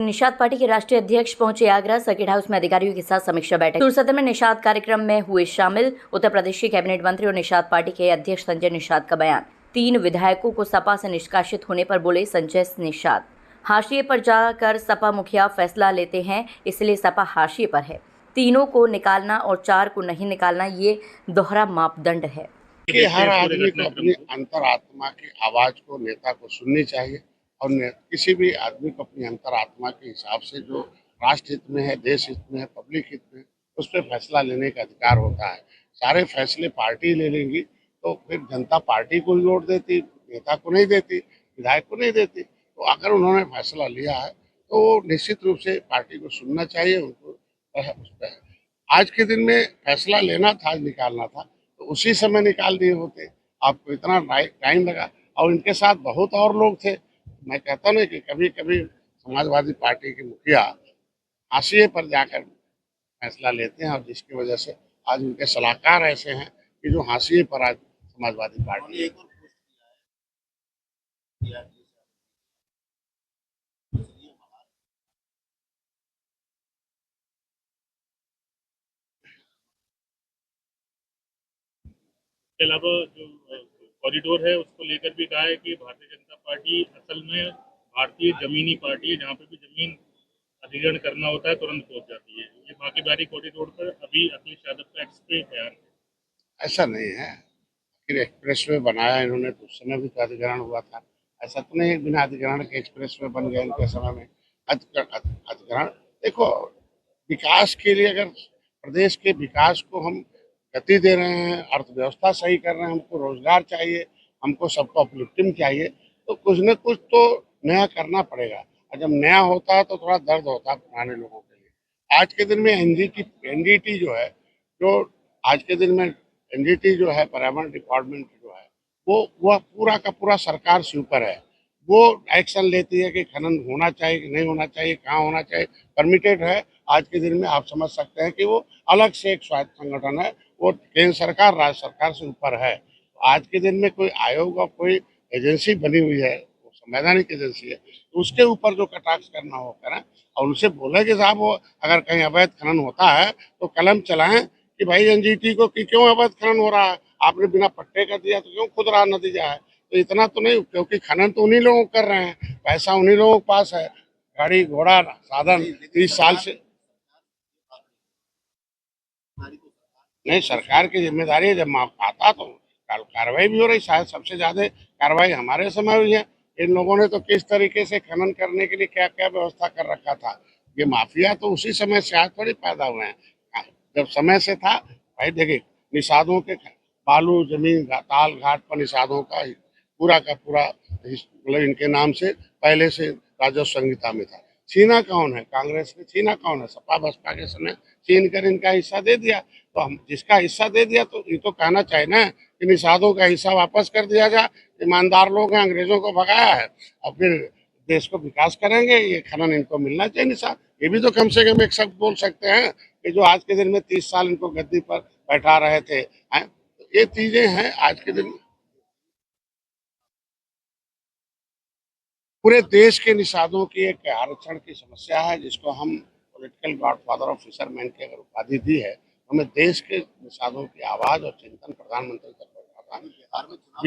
Nishad party के राष्ट्रीय अध्यक्ष पहुंचे आगरा। सर्किट हाउस में अधिकारियों के साथ समीक्षा बैठक। सदन में निषाद कार्यक्रम में हुए शामिल उत्तर प्रदेश के कैबिनेट मंत्री और निषाद पार्टी के अध्यक्ष संजय निषाद का बयान। 3 विधायकों को सपा से निष्कासित होने पर बोले संजय निषाद, हाशिए पर जाकर सपा मुखिया फैसला लेते हैं, इसलिए सपा हाशिए पर है। 3 को निकालना और 4 को नहीं निकालना ये दोहरा मापदंड है कि हर आदमी को अपनी अंतरात्मा की आवाज को, नेता को सुननी चाहिए और किसी भी आदमी को अपनी अंतरात्मा के हिसाब से जो राष्ट्र हित में है, देश हित में है, पब्लिक हित में, उस पर फैसला लेने का अधिकार होता है। सारे फैसले पार्टी ले लेंगी तो फिर जनता पार्टी को ही वोट देती, नेता को नहीं देती, विधायक को नहीं देती। तो अगर उन्होंने फैसला लिया है तो निश्चित रूप से पार्टी को सुनना चाहिए, उनको उस पर। आज के दिन में फैसला लेना था, निकालना था तो उसी समय निकाल दिए होते। आपको इतना टाइम लगा और इनके साथ बहुत और लोग थे। मैं कहता ना कि कभी कभी समाजवादी पार्टी के मुखिया हाशिए पर जाकर फैसला लेते हैं और जिसकी वजह से आज उनके सलाहकार ऐसे हैं कि जो हाशिए पर आज समाजवादी पार्टी के अलावा जो कॉरिडोर है उसको लेकर भी कहा है कि भारतीय जनता पार्टी असल में भारतीय जमीनी पार्टी है, जहाँ पे भी जमीन अधिग्रहण करना होता है तुरंत पहुंच जाती है। ये बाकी बारी कॉरिडोर पर अभी अखिलेश यादव का एक्सप्रेस बयान है। ऐसा नहीं है। फिर एक्सप्रेस वे बनाया इन्होंने तो उस समय भी तो अधिग्रहण हुआ था। ऐसा तो नहीं बिना अधिग्रहण के एक्सप्रेस वे बन गए इनके समय में। अधिग्रहण देखो, विकास के लिए अगर प्रदेश के विकास को हम गति दे रहे हैं, अर्थव्यवस्था सही कर रहे हैं, हमको रोजगार चाहिए, हमको सबको अपलिफ्टिंग चाहिए, तो कुछ न कुछ तो नया करना पड़ेगा। और जब नया होता है तो थोड़ा दर्द होता है पुराने लोगों के लिए। आज के दिन में एनडीटी जो है, जो आज के दिन में एनडीटी जो है, पर्यावरण डिपार्टमेंट जो है, वो वह पूरा का पूरा सरकार से ऊपर है। वो एक्शन लेती है कि खनन होना चाहिए कि नहीं होना चाहिए, कहाँ होना चाहिए, परमिटेड है। आज के दिन में आप समझ सकते हैं कि वो अलग से एक स्वायत्त संगठन है, वो केंद्र सरकार, राज्य सरकार से ऊपर है। आज के दिन में कोई आयोग और कोई एजेंसी बनी हुई है, वो संवैधानिक एजेंसी है, तो उसके ऊपर जो कटाक्ष करना हो करें और उनसे बोले कि साहब वो अगर कहीं अवैध खनन होता है तो कलम चलाएं कि भाई एनजीटी को कि क्यों अवैध खनन हो रहा है, आपने बिना पट्टे का दिया तो क्यों खुद रहा नतीजा है। तो इतना तो नहीं, क्योंकि खनन तो उन्हीं लोगों कर रहे हैं, पैसा उन्हीं लोगों के पास है, गाड़ी घोड़ा साधन 30 साल से। नहीं, सरकार की जिम्मेदारी है, जब माफ आता तो कार्रवाई भी हो रही। शायद सबसे ज्यादा कार्रवाई हमारे समय हुई है। इन लोगों ने तो किस तरीके से खनन करने के लिए क्या क्या व्यवस्था कर रखा था। ये माफिया तो उसी समय से आज थोड़ी पैदा हुए हैं, जब समय से था। भाई देखिए, निषादों के बालू जमीन ताल घाट पर निषादों का पूरा का पूरा मतलब इनके नाम से पहले से राजस्व संहिता में था। छीना कौन है? कांग्रेस ने छीना कौन है? सपा बसपा के समय छीन कर इनका हिस्सा दे दिया। तो हम जिसका हिस्सा दे दिया तो ये तो कहना चाहिए ना कि निषादों का हिस्सा वापस कर दिया जाए। ईमानदार लोग हैं, अंग्रेजों को भगाया है और फिर देश को विकास करेंगे, ये खनन इनको मिलना चाहिए निषाद। ये भी तो कम से कम एक शब्द बोल सकते हैं कि जो आज के दिन में 30 साल इनको गद्दी पर बैठा रहे थे। तो ये चीजें हैं आज के दिन में। पूरे देश के निषादों की एक आरक्षण की समस्या है, जिसको हम पॉलिटिकल गॉडफादर ऑफ फिशरमैन की अगर उपाधि दी है, हमें देश के निषादों की आवाज और चिंतन प्रधानमंत्री तक पहुंचाता है।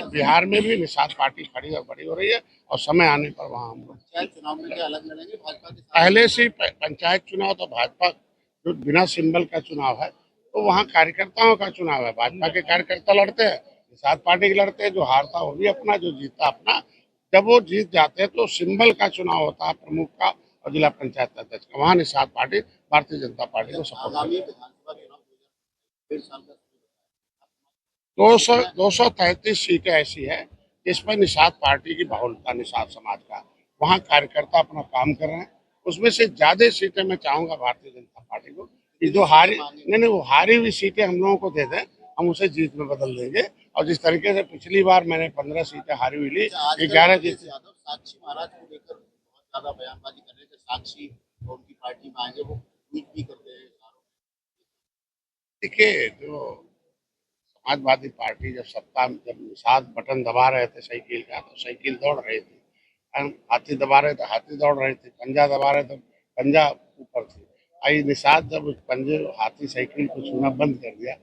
बिहार में भी निषाद पार्टी खड़ी और बड़ी हो रही है और समय आने पर वहाँ हम लोग चुनाव में अलग लड़ेंगे भाजपा के साथ। पहले से पंचायत चुनाव तो भाजपा जो बिना सिंबल का चुनाव है, तो वहाँ कार्यकर्ताओं का चुनाव है। भाजपा के कार्यकर्ता लड़ते हैं, निषाद पार्टी के लड़ते हैं। जो हारता वो भी अपना, जो जीतता अपना। जब वो जीत जाते हैं तो सिंबल का चुनाव होता है, प्रमुख का और जिला पंचायत अध्यक्ष का। वहाँ निषाद पार्टी भारतीय जनता पार्टी को सपोर्ट करती है। 233 सीटें ऐसी है जिस पर निषाद पार्टी की बहुलता, निषाद समाज का, वहाँ कार्यकर्ता अपना काम कर रहे हैं। उसमें से ज्यादा सीटें मैं चाहूंगा भारतीय जनता पार्टी को कि जो हारी नहीं, वो हारी हुई सीटें हम लोगों को दे दें, हम उसे जीत में बदल देंगे। और जिस तरीके से पिछली बार मैंने 15 सीटें हारी हुई ली, 11 जीत। साक्षी महाराज को लेकर बहुत ज्यादा बयानबाजी कर रहे थे, साक्षी और उनकी पार्टी में आएंगे, वो ट्वीट भी करते हैं। देखिए, जो समाजवादी पार्टी जब निषाद बटन दबा रहे थे साइकिल का, तो साइकिल दौड़ रही थी। हम हाथी दबा रहे तो हाथी दौड़ रहे थे, पंजा दबा रहे तो पंजा ऊपर थी। आई निषाद जब पंजे हाथी साइकिल को छूना बंद कर दिया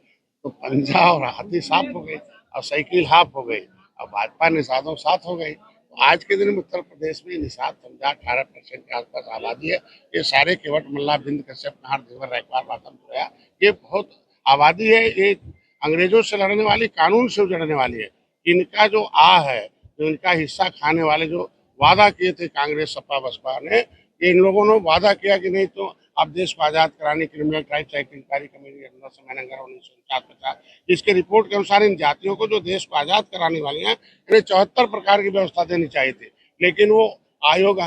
तो पंजा और हाथी साफ हो गई और साइकिल हाफ हो गई और भाजपा निषादों साथ हो गई। तो आज के दिन में उत्तर प्रदेश में निषाद समझा 18% के आसपास आबादी है। ये सारे केवट मल्ला बिंद कश्यप नाहर देवर रैकवार बातम जोया, ये बहुत आबादी है। ये अंग्रेजों से लड़ने वाली, कानून से उजड़ने वाली है। इनका जो है, जो इनका हिस्सा खाने वाले जो वादा किए थे कांग्रेस सपा बसपा ने, इन लोगों ने वादा किया कि नहीं तो आप देश को आजाद कराने criminal tribes act inquiry committee 1949 इसके रिपोर्ट के अनुसार इन जातियों को जो देश को आजाद कराने वाली हैं, इन्हें 74 प्रकार की व्यवस्था देनी चाहिए थी। लेकिन वो आयोग,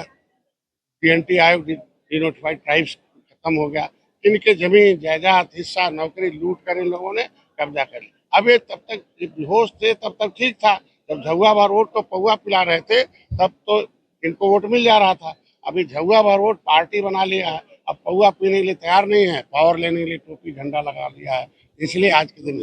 TNT आयोग, डिनोटिफाइड ट्राइब्स खत्म हो गया। इनके जमीन जायदाद हिस्सा नौकरी लूट कर इन लोगों ने कब्जा कर लिया। अब ये तब तक बेहोश थे तब तक ठीक था, जब झुआ भर वोट तो पौवा पिला रहे थे तब तो इनको वोट मिल जा रहा था। अभी झुआ भर वोट पार्टी बना लिया है, अब पौवा पीने के लिए तैयार नहीं है, पावर लेने के लिए टोपी झंडा लगा लिया है। इसलिए आज के दिन